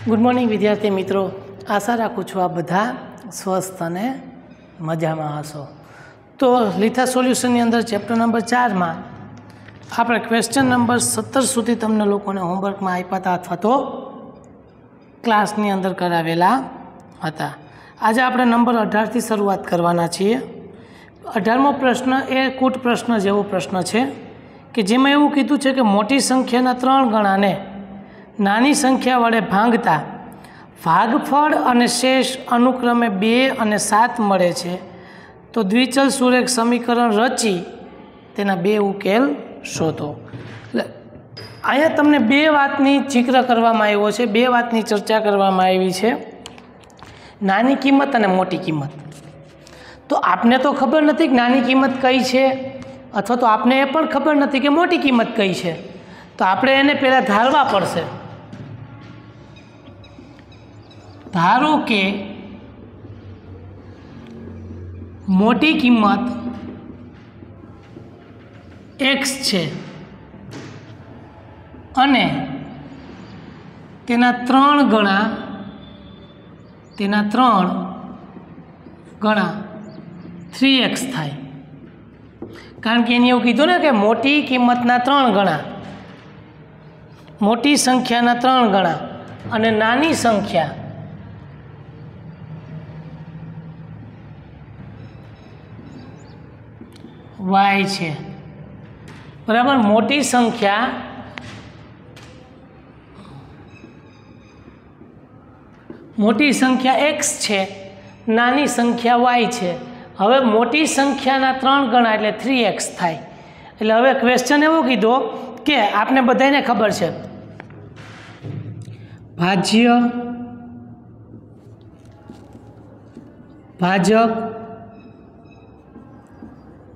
Good morning विद्यार्थी मित्रों, आशा राखूँ छूँ आप बधा स्वस्थ अने मजामां हशो। तो लिथा सोल्यूशननी अंदर चेप्टर नंबर 4 में આપણે ક્વેશ્ચન નંબર 17 સુધી તમને લોકોને હોમવર્કમાં આપ્યા હતા અથવા તો ક્લાસની અંદર કરાવેલા હતા। આજે આપણે નંબર 18થી શરૂઆત કરવાના છીએ। 18મો પ્રશ્ન એ કૂટ પ્રશ્ન જેવો પ્રશ્ન છે કે જેમાં એવું કીધું છે કે મોટી સંખ્યાના 3 ગણાને નાની સંખ્યા વડે ભાંગતા ભાગફળ અને શેષ અનુક્રમે 2 અને 7 મળે છે, તો દ્વિચલ સુરેખ સમીકરણ રચી તેના 2 ઉકેલ શોધો। અહીંયા તમને 2 વાતની જિક્ર કરવામાં આવ્યો છે, 2 વાતની ચર્ચા કરવામાં આવી છે, નાની કિંમત અને મોટી કિંમત। તો આપને તો ખબર નથી કે નાની કિંમત કઈ છે અથવા તો આપને એ પણ ખબર નથી કે મોટી કિંમત કઈ છે, તો આપણે એને પહેલાં ધારવા પડશે। ધારો કે મોટી કિંમત x છે અને તેના 3 ગણા 3x થાય, કારણ કે એને એવું કીધું ને કે મોટી કિંમતના 3 ગણા, મોટી સંખ્યાના 3 ગણા અને નાની સંખ્યા y છે, બરાબર। મોટી સંખ્યા x છે, નાની સંખ્યા y છે। હવે મોટી સંખ્યાના 3 ગણા એટલે 3x થાય। એટલે હવે ક્વેશ્ચન એવો કીધો કે આપને બધાને ખબર છે ભાજ્ય, ભાજક,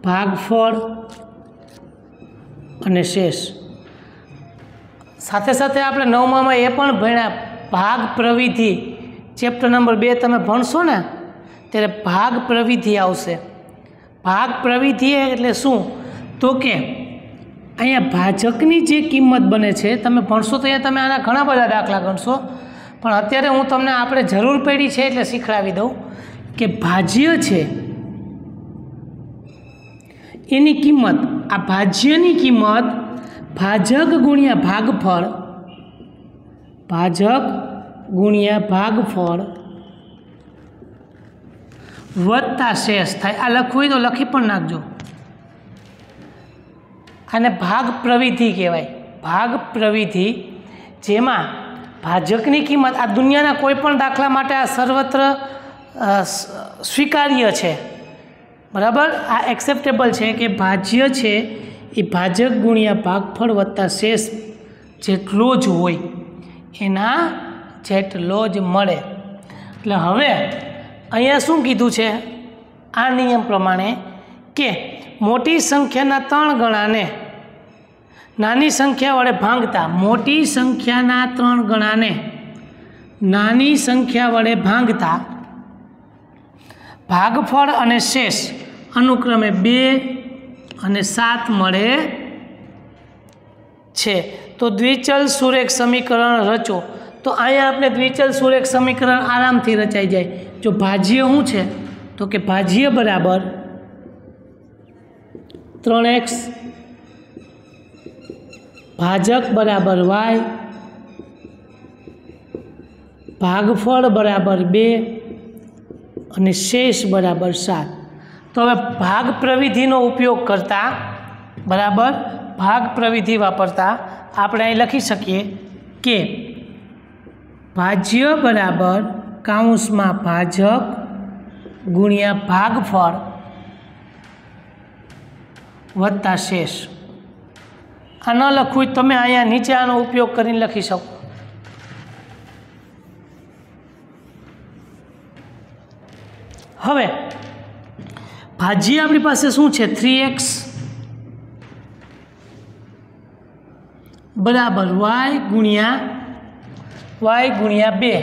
ભાગફળ અને શેષ। સાથે સાથે આપણે 9માં એ પણ ભણ્યા ભાગ પ્રવિધિ। ચેપ્ટર નંબર 2 તમે ભણશો ને ત્યારે ભાગ પ્રવિધિ આવશે। ભાગ પ્રવિધિ એટલે શું? તો કે અહીંયા ભાજકની જે કિંમત બને છે, તમે ભણશો તો અહીંયા તમે આના ઘણા બધા દાખલા ગણશો, પણ અત્યારે હું તમને આપણે જરૂર પડી છે એટલે શીખડાવી દઉં કે ભાજ્ય છે એની કિંમત, આ ભાજ્યની કિંમત ભાજક ગુણ્યા ભાગફળ, ભાજક ગુણ્યા ભાગફળ વત્તા શેષ થાય। આ લખવું હોય તો લખી પણ નાખજો। આને ભાગ પ્રવિધિ કહેવાય, ભાગ પ્રવિધિ, જેમાં ભાજકની કિંમત આ દુનિયાના કોઈ પણ દાખલા માટે આ સર્વત્ર સ્વીકાર્ય છે, બરાબર। આ એક્સેપ્ટેબલ છે કે ભાજ્ય છે એ ભાજક ગુણ્યા ભાગફળ વત્તા શેષ જેટલો જ હોય એના જેટલો જ મળે। એટલે હવે અહીંયા શું કીધું છે? આ નિયમ પ્રમાણે કે મોટી સંખ્યાના 3 ગણાને નાની સંખ્યા વડે ભાંગતા, મોટી સંખ્યાના 3 ગણાને નાની સંખ્યા વડે ભાંગતા ભાગફળ અને શેષ અનુક્રમે 2 અને 7 મળે છે, તો દ્વિચલ સુરેખ સમીકરણ રચો। તો અહીંયા આપણે દ્વિચલ સુરેખ સમીકરણ આરામથી રચાઈ જાય। જો ભાજ્ય શું છે તો કે ભાજ્ય બરાબર 3x, ભાજક બરાબર y, ભાગફળ બરાબર 2 અને શેષ બરાબર 7। તો હવે ભાગ પ્રવિધિનો ઉપયોગ કરતા, બરાબર, ભાગ પ્રવિધિ વાપરતા આપણે અહીં લખી શકીએ કે ભાજ્ય બરાબર કૌંસમાં ભાજક ગુણ્યા ભાગફળ વત્તા શેષ। આ ન લખવું તમે અહીંયા નીચે આનો ઉપયોગ કરીને લખી શકો। હવે ભાજ્ય આપણી પાસે શું છે? 3x બરાબર y ગુણ્યા 2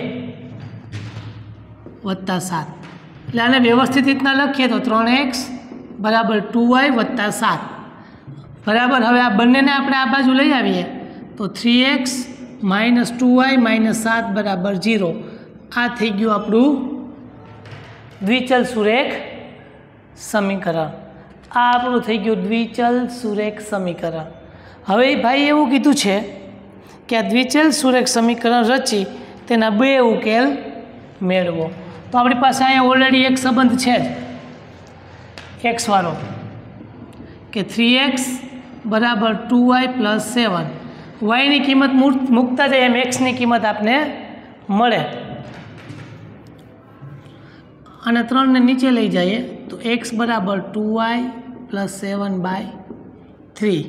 વત્તા 7। એટલે આને વ્યવસ્થિત રીતના લખીએ તો 3x બરાબર 2y વત્તા 7 બરાબર। હવે આ બંનેને આપણે આ બાજુ લઈ આવીએ તો 3x -2y -7 બરાબર 0। આ થઈ ગયું આપણું દ્વિચલ સુરેખ સમીકરણ। આ આપણું થઈ ગયું દ્વિચલ સુરેખ સમીકરણ। હવે ભાઈ એવું કીધું છે કે આ દ્વિચલ સુરેખ સમીકરણ રચી તેના બે ઉકેલ મેળવો। તો આપણી પાસે અહીંયા ઓલરેડી એક સંબંધ છે જ એક્સ વાળો કે 3x બરાબર 2y + 7। વાયની કિંમત મૂકતા જાય એમ એક્સની કિંમત આપને મળે અને 3 ને નીચે લઈ જઈએ તો x બરાબર 2y + 7/3।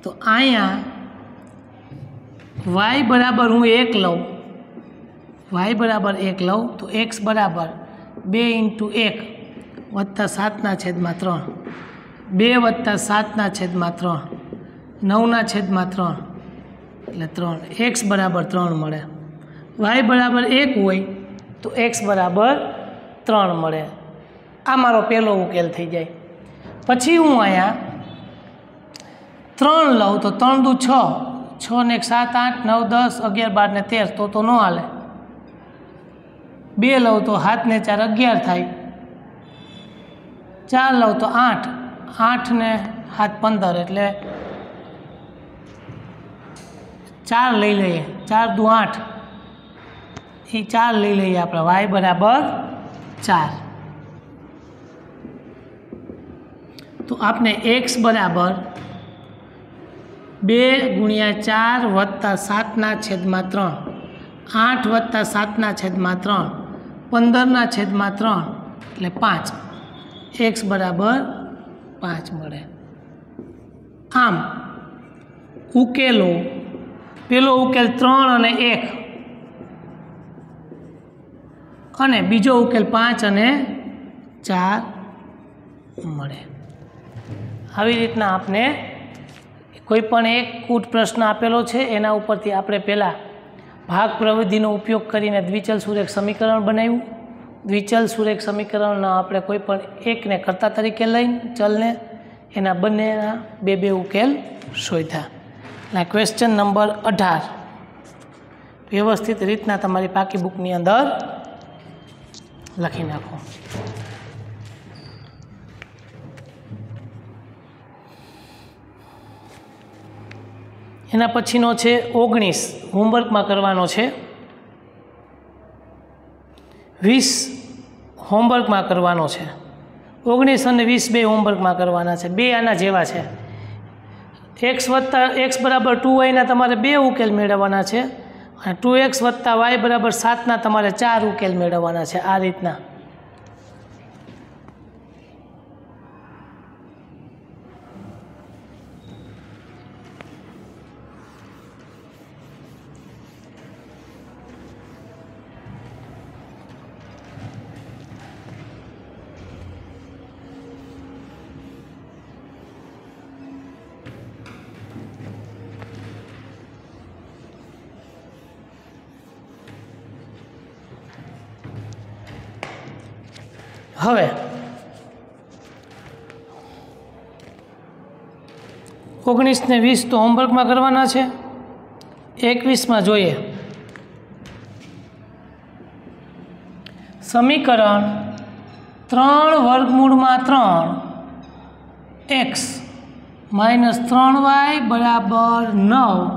તો અહીંયા y બરાબર હું 1 લઉં, y બરાબર 1 લઉં તો x બરાબર 2 × 1 + 7/3, 2 + 7/3, 9/3 એટલે 3, x બરાબર 3 મળે। y બરાબર 1 હોય તો x બરાબર 3 મળે। આ મારો પહેલો ઉકેલ થઈ જાય। પછી હું અહીંયા 3 લઉં તો 3 દુ 6, 6 ને 1 7 8 9 10 11 12 ને 13 તો ન હાલે। 2 લઉં તો 7 ને 4 11 થાય। 4 લઉં તો 8, 8 ને 7 15 એટલે 4 લઈ લઈએ, 4 દુ 8 એ 4 લઈ લઈએ આપણે, y બરાબર 4। તો આપણે x બરાબર 2 × 4 + 7/3, 8 + 7/3, 15/3 એટલે 5, x બરાબર 5 મળે। આમ ઉકેલો પેલો ઉકેલ 3 અને 1 અને બીજો ઉકેલ 5 અને 4 મળે। આવી રીતના આપણે કોઈ પણ એક કૂટ પ્રશ્ન આપેલો છે એના ઉપરથી આપણે પહેલાં ભાગ પ્રવિધિનો ઉપયોગ કરીને દ્વિચલ સુરેખ સમીકરણ બનાવ્યું। દ્વિચલ સુરેખ સમીકરણના આપણે કોઈ પણ એકને કર્તા તરીકે લઈને ચલને એના બંનેના બે ઉકેલ શોધ્યા। ના ક્વેશ્ચન નંબર 18 વ્યવસ્થિત રીતના તમારી પાકી બુકની અંદર લખી નાખો। એના પછીનો છે 19 હોમવર્કમાં કરવાનો છે, 20 હોમવર્કમાં કરવાનો છે। 19 અને 20 બે હોમવર્કમાં કરવાના છે। બે આના જેવા છે, x બરાબર 2y ના તમારે 2 ઉકેલ મેળવવાના છે અને 2x + y બરાબર 7 ના તમારે 4 ઉકેલ મેળવવાના છે। આ રીતના હવે 19 ને 20 તો હોમવર્કમાં કરવાના છે। 21માં જોઈએ સમીકરણ 3√3x - 3y બરાબર 9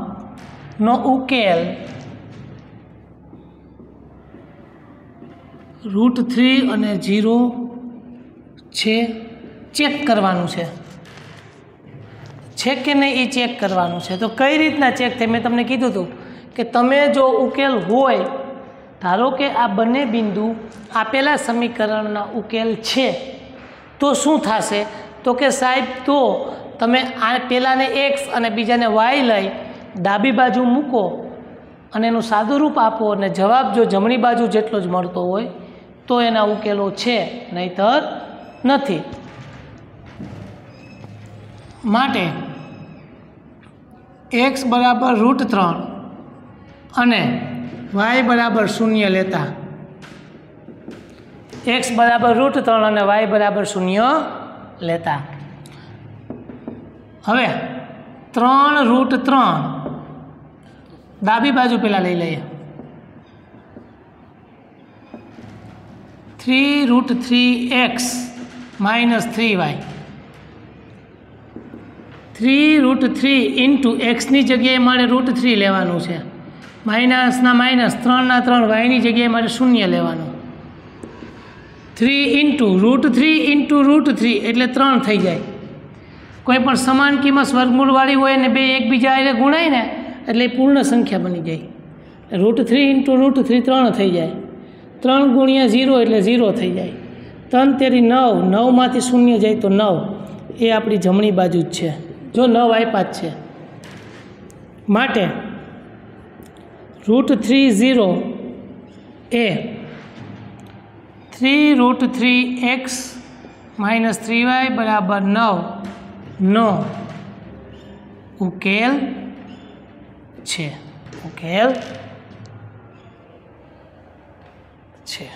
નો ઉકેલ √3 અને 0 છે ચેક કરવાનું છે કે નહીં એ ચેક કરવાનું છે। તો કઈ રીતના ચેક થાય મેં તમને કીધું હતું કે તમે જો ઉકેલ હોય, ધારો કે આ બંને બિંદુ આપેલા સમીકરણના ઉકેલ છે તો શું થશે તો કે સાહેબ તો તમે આ પહેલાંને x અને બીજાને y લઈ ડાબી બાજુ મૂકો અને એનું સાદું રૂપ આપો અને જવાબ જો જમણી બાજુ જેટલો જ મળતો હોય તો એના ઉકેલો છે, નહીંતર નથી। માટે x બરાબર √3 અને y બરાબર 0 લેતા, x બરાબર √3 અને y બરાબર 0 લેતા। હવે 3√3 डाबी बाजू पहला लई लीए 3√3x minus 3y 3√3 into x जगह मारे √3 लेवानुं छे माइनस ना माइनस 3 ना 3 y जगह मारे शून्य लेवानुं 3 इंटू √3 इंटू √3 एटले 3 थई जाए। कोईपण समान किंमत वर्गमूळवाળી होय ने बे एकबीजा हारे गुणाय ने एटले पूर्ण संख्या बनी जाए। √3 इंटू √3 3 थई जाए 3 गुणिया 0 एटले 0 थई जाए 3 तेरी 9 9 मांथी शून्य जाए तो 9 ए आपणी जमणी बाजू ज छे जो 9 आप्या ज छे माटे √30 ए 3√3x माइनस 3y बराबर 9 नो उकेल छे उकेल छे।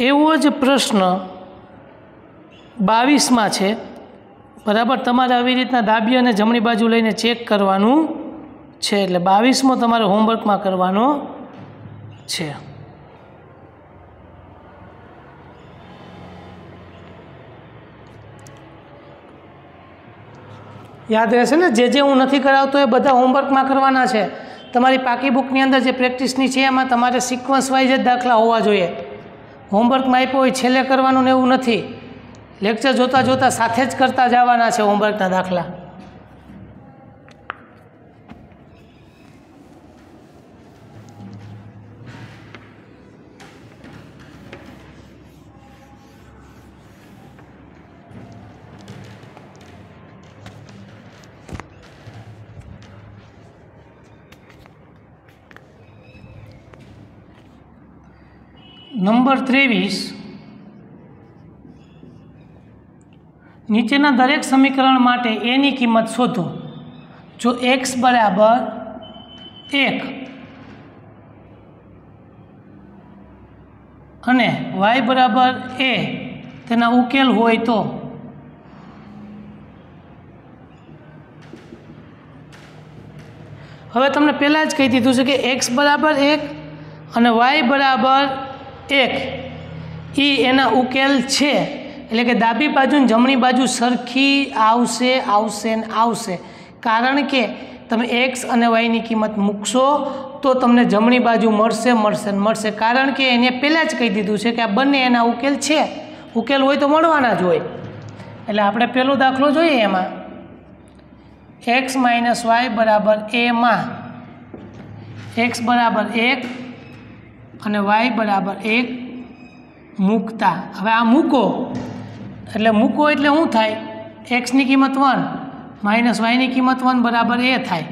एवो ज प्रश्न 22 में छे बराबर तमारे आवी रीतना डाबी अने जमणी बाजू लईने चेक करवानुं छे एटले 22मो तमारे होमवर्क में करवानो छे। याद रहेशे ने जे हूँ नहीं करावतो ए बधा होमवर्क में करवाना छे। तमारी पाकी बुकनी अंदर जे प्रेक्टिसनी छे एमां तमारे सीक्वन्स वाइज ज दाखला होवा जोईए। होमवर्क में आप्यो होय छेल्ले करवानुं ने एवुं नथी। लेक्चर जोता जोता साथे ज करता जवाना छे होमवर्कना दाखला। नंबर 23 नीचेना दरेक समीकरण माटे ए नी किंमत शोधो। जो x बराबर 1 अने y बराबर a तेना उकेल होय तो हवे तमने पहला ज कही दीधुं छे कि x बराबर 1 अने y बराबर 1 ई एना उकेल छे एटले के डाबी बाजू ने जमणी बाजू सरखी आवशे आवशे ने आवशे कारण के तमे एक्स अने वाय नी किंमत मूकशो तो तमने जमणी बाजू मळशे मळशे ने मळशे कारण के एने पहेला ज कही दीधुं छे के आ बंने एना उकेल छे उकेल होय तो मळवाना ज होय। एटले आपणे पहेलो दाखलो जोईए एमां एक्स माइनस वाय बराबर ए मां एक्स बराबर 1 અને y बराबर 1 મૂકતા હવે આ મૂકો એટલે મૂકો એટલે શું થાય x ની કિંમત 1 માઇનસ y ની કિંમત 1 બરાબર a થાય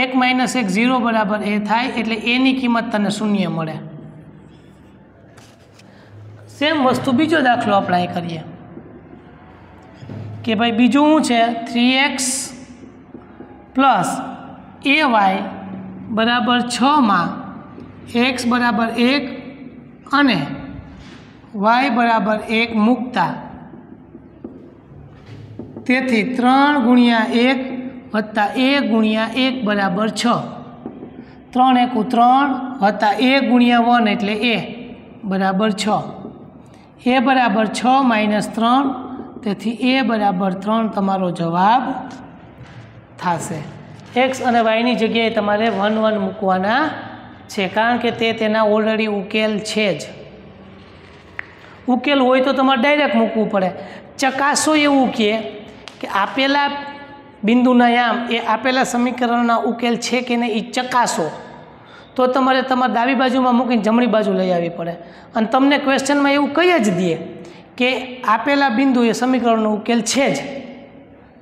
1 માઇનસ 1 0 બરાબર a થાય એટલે a ની કિંમત તને શૂન્ય મળે। સેમ વસ્તુ બીજો દાખલો આપણે અહીં કરીએ કે ભાઈ બીજું શું છે 3x પ્લસ ay બરાબર 6 માં x बराबर 1 अने y बराबर 1 मूकता तेथी 3 गुणिया 1 वत्ता a गुणिया 1 बराबर 6 3 एकू 3 वत्ता a गुणिया 1 एटले a बराबर 6 a बराबर 6 माइनस 3 तेथी a बराबर 3 तमारो जवाब थाशे। x अने y नी जग्याए तमारे 1 1 मूकवाना छे कारण के ते तेना ऑलरेडी उकेल छे ज उकेल होय तो तमारे डायरेक्ट मूकवू पड़े। चकासो एवुं के आपेला बिंदुना याम ए आपेला समीकरणना उकेल छे के नहीं ए चकासो तो तमारे तमारी डाबी बाजुमां मूकीने जमणी बाजू लई आववी पड़े अने तमने क्वेश्चनमां एवुं कही ज दे कि आपेला बिंदु ए समीकरणनो उकेल छे ज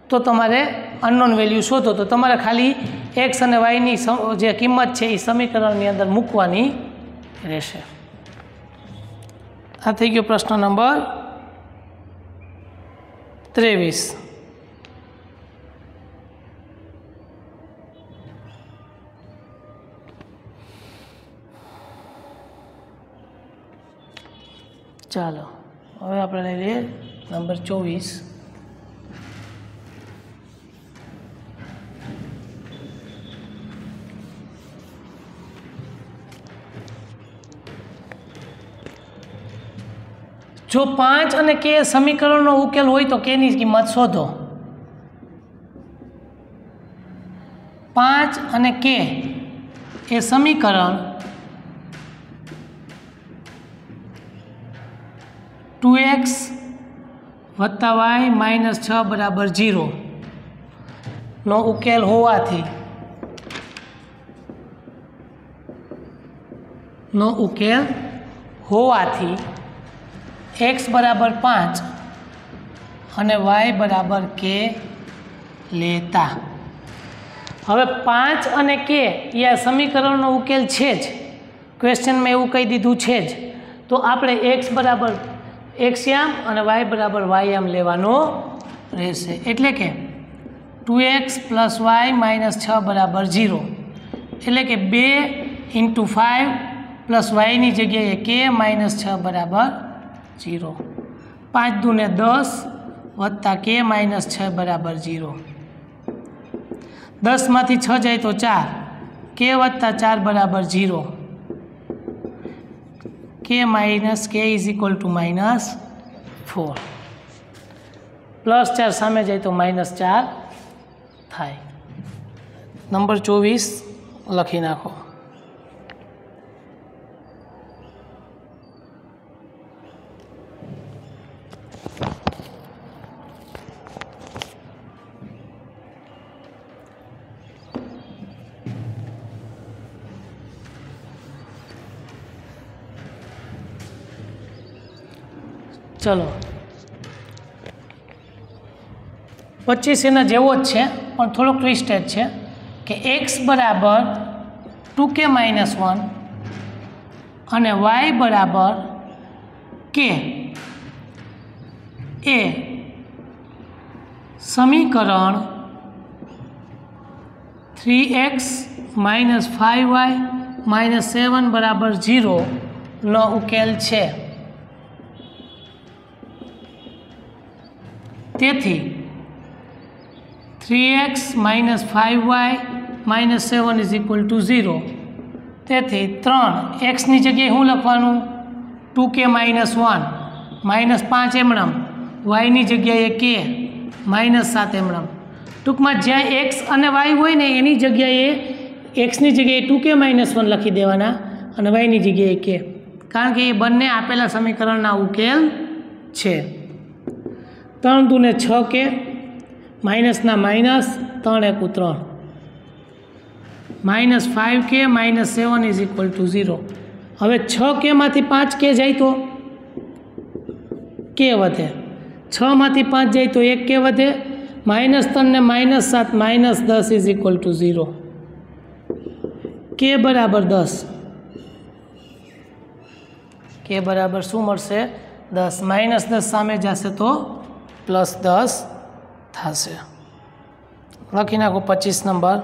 तो तमारे अननोन वेल्यू शोधो तो तमारे खाली एक्स अने वाय नी जे किंमत छे ए समीकरणनी अंदर मूकवानी रहेशे। आ थई गयो प्रश्न नंबर 23। चलो हवे आपणे लई लईए नंबर 24। જો 5 અને k સમીકરણનો ઉકેલ હોય તો k ની કિંમત શોધો। 5 અને k એ સમીકરણ 2x + y - 6 = 0 નો ઉકેલ હોવાથી x = 5 અને y = k લેતા। હવે 5 અને k એ આ સમીકરણનો ઉકેલ છે જ, ક્વેશ્ચનમાં એવું કહી દીધું છે જ, તો આપણે x બરાબર x યામ અને y બરાબર y યામ લેવાનો રહેશે। એટલે કે 2x + y - 6 = 0, એટલે કે 2 × 5 + y ની જગ્યાએ k - 6 = 0। 5 × 2 = 10 + k - 6 = 0। 10 માંથી 6 જાય તો 4, k + 4 = 0, k - k = -4, +4 સામે જાય તો -4 થાય। નંબર 24 લખી નાખો। चलो 25 एना जेवो ज छे पण थोड़ो ट्विस्टेड छे कि x बराबर 2k - 1 અને y बराबर k ए समीकरण 3x - 5y - 7 = 0 नो उकेल छे। તેથી 3x - 5y - 7 = 0। તેથી 3x ની જગ્યાએ શું લખવાનું? 2k - 1 -5 એમણમ, y ની જગ્યાએ k -7 એમણમ। ટૂંકમાં જ્યાં x અને y હોય ને એની જગ્યાએ x ની જગ્યાએ 2k - 1 લખી દેવાના અને y ની જગ્યાએ k, કારણ કે એ બંને આપેલા સમીકરણના ઉકેલ છે। 3 × 2 = 6k, માઇનસના માઇનસ, 3 × 1 = 3, -5k - 7 = 0। હવે 6k માંથી 5k જાય તો k વધે, 6 માંથી 5 જાય તો 1k વધે, -3 ને -7 -10 = 0, k બરાબર 10, k બરાબર શું મળશે? 10, -10 સામે જશે તો +10 થશે। લખી નાખો 25 નંબર।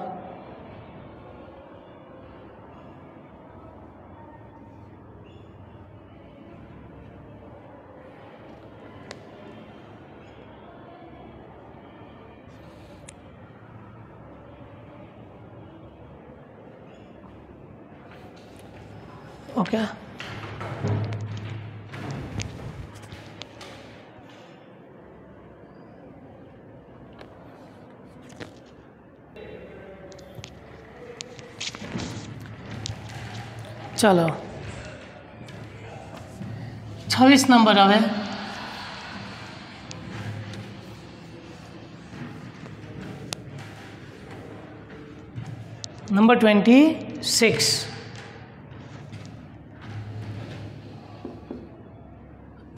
ओके, चलो 26 नंबर हवे। नंबर 26,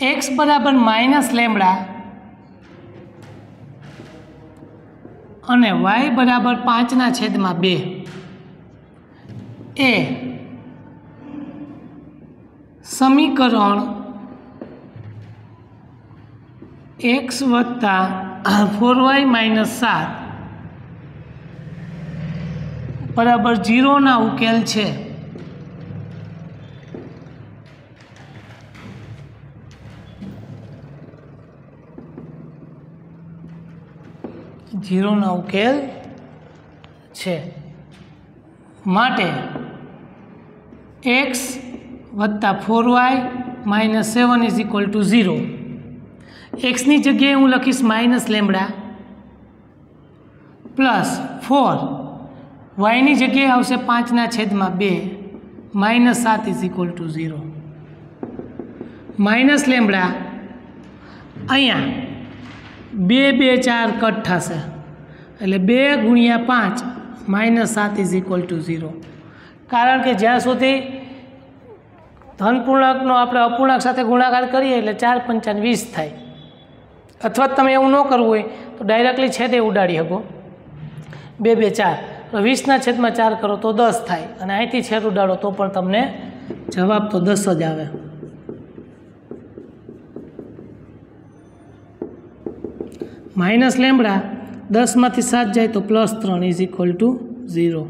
x बराबर -λ અને y बराबर 5/2 ए समीकरण x + 4y - 7 बराबर 0 ना उकेल छे। जीरो ना उकेल छे माटे x + 4y -7 is equal to 0. એક્સની જગ્યાએ હું લખીશ -λ પ્લસ 4. વાયની જગ્યાએ આવશે 5/2 -7 ઇઝ ઇક્વલ ટુ 0. -λ અહીંયા 2 2 4 કટ થશે એટલે 2 × 5 -7 ઇઝ ઇક્વલ ટુ 0. કારણ કે જ્યાં સુધી ધનપૂર્ણાંકનો આપણે અપૂર્ણાંક સાથે ગુણાકાર કરીએ એટલે 4 × 5 = 20 થાય. અથવા તમે એવું ન કરવું હોય તો ડાયરેક્ટલી છેદે ઉડાડી શકો. 2 2 4 20/4 કરો તો 10 થાય અને અહીંથી છેદ ઉડાડો તો પણ તમને જવાબ તો 10 જ આવે. -λ 10માંથી 7 જાય તો +3 ઇઝ ઇક્વલ ટુ 0.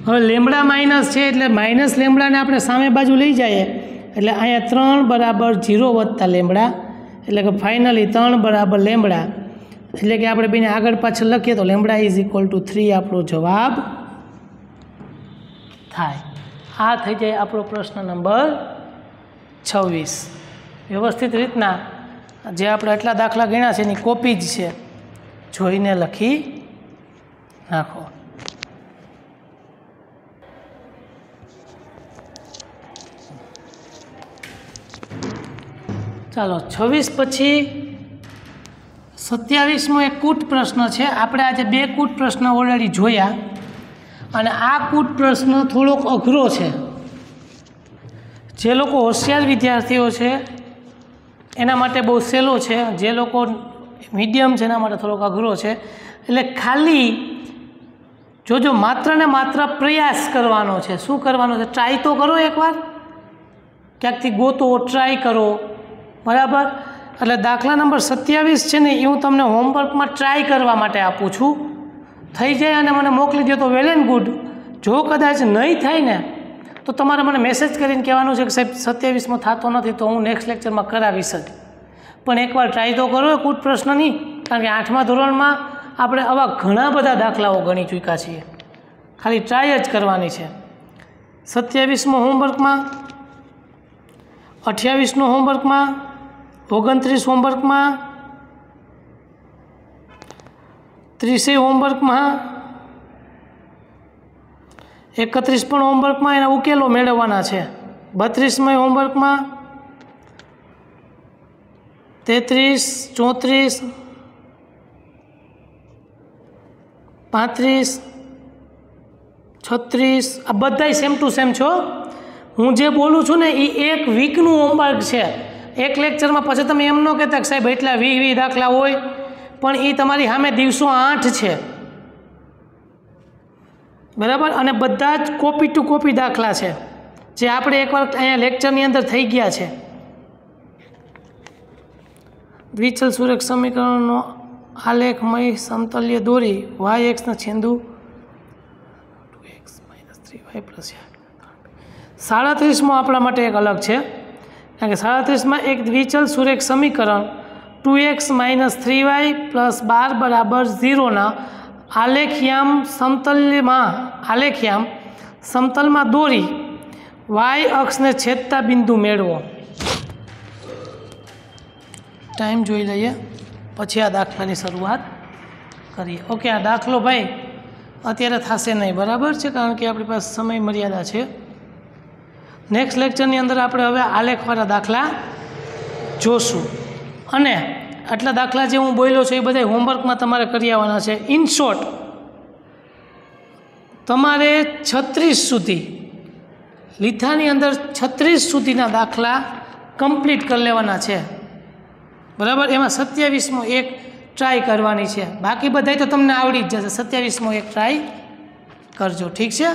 હવે લેમડા માઇનસ છે એટલે -λ ને આપણે સામે બાજુ લઈ જઈએ એટલે અહીંયા 3 = 0 વત્તા લેમડા એટલે કે ફાઇનલી 3 = લેમડા એટલે કે આપણે બેને આગળ પાછળ લખીએ તો લેમડા ઇઝ ઇક્વલ ટુ 3 આપણો જવાબ થાય. આ થઈ જાય આપણો પ્રશ્ન નંબર 26. વ્યવસ્થિત રીતના જે આપણે આટલા દાખલા ગણ્યા છે એની કોપી જ છે, જોઈને લખી નાખો. ચાલો 26 પછી 27મો એક કૂટ પ્રશ્ન છે. આપણે આજે 2 કૂટ પ્રશ્ન ઓલરેડી જોયા અને આ કૂટ પ્રશ્ન થોડોક અઘરો છે. જે લોકો હોશિયાર વિદ્યાર્થીઓ છે એના માટે બહુ સહેલો છે, જે લોકો મીડિયમ છે એના માટે થોડોક અઘરો છે. એટલે ખાલી જોજો, માત્ર ને માત્ર પ્રયાસ કરવાનો છે. શું કરવાનો છે? ટ્રાય તો કરો, એકવાર ક્યાંકથી ગોતો, ટ્રાય કરો, બરાબર. એટલે દાખલા નંબર 27 છે ને એ હું તમને હોમવર્કમાં ટ્રાય કરવા માટે આપું છું. થઈ જાય અને મને મોકલી દો તો વેલ એન્ડ ગુડ. જો કદાચ નહીં થાય ને તો તમારે મને મેસેજ કરીને કહેવાનું છે કે સાહેબ 27માં થતો નથી તો હું નેક્સ્ટ લેક્ચરમાં કરાવીશ જ. પણ એકવાર ટ્રાય તો કરો કૂટ પ્રશ્નની, કારણ કે 8મા ધોરણમાં આપણે આવા ઘણા બધા દાખલાઓ ગણી ચૂક્યા છીએ. ખાલી ટ્રાય જ કરવાની છે. 27મો હોમવર્કમાં, 28નો હોમવર્કમાં, 29 હોમવર્કમાં, 30 હોમવર્કમાં, 31 પણ હોમવર્કમાં એના ઉકેલો મેળવવાના છે. 32માં હોમવર્કમાં, 33, 34, 35, 36 આ બધાય સેમ ટુ સેમ છો. હું જે બોલું છું ને એ એક વીકનું હોમવર્ક છે. એક લેક્ચરમાં પછી તમે એમ ન કહેતા કે સાહેબ એટલા 20 દાખલા હોય, પણ એ તમારી સામે દિવસો 8 છે, બરાબર. અને બધા જ કોપી ટુ કોપી દાખલા છે જે આપણે એકવાર અહીંયા લેક્ચરની અંદર થઈ ગયા છે. દ્વિચલ સુરેખ સમીકરણનો આલેખમય સમતલ્ય દોરી yxને છેંદુ 2x - 3y + 37મો આપણા માટે એક અલગ છે, કારણ કે 37માં એક દ્વિચલ સુરેખ સમીકરણ 2x - 3y + 12 = 0ના આલેખ્યામ સમતલમાં દોરી y અક્ષને છેદતા બિંદુ મેળવો. ટાઈમ જોઈ લઈએ પછી આ દાખલાની શરૂઆત કરીએ. ઓકે, આ દાખલો ભાઈ અત્યારે થશે નહીં, બરાબર છે, કારણ કે આપણી પાસે સમય મર્યાદા છે. નેક્સ્ટ લેક્ચરની અંદર આપણે હવે આલેખવાળા દાખલા જોશું. અને આટલા દાખલા જે હું બોલ્યો છું એ બધા હોમવર્કમાં તમારે કરી આવવાના છે. ઇન શોર્ટ તમારે 36 સુધી, લીથાની અંદર 36 સુધીના દાખલા કમ્પ્લીટ કરી લેવાના છે, બરાબર. એમાં 27મો એક ટ્રાય કરવાની છે. બાકી બધાય તો તમને આવડી જ જશે. 27મો એક ટ્રાય કરજો, ઠીક છે.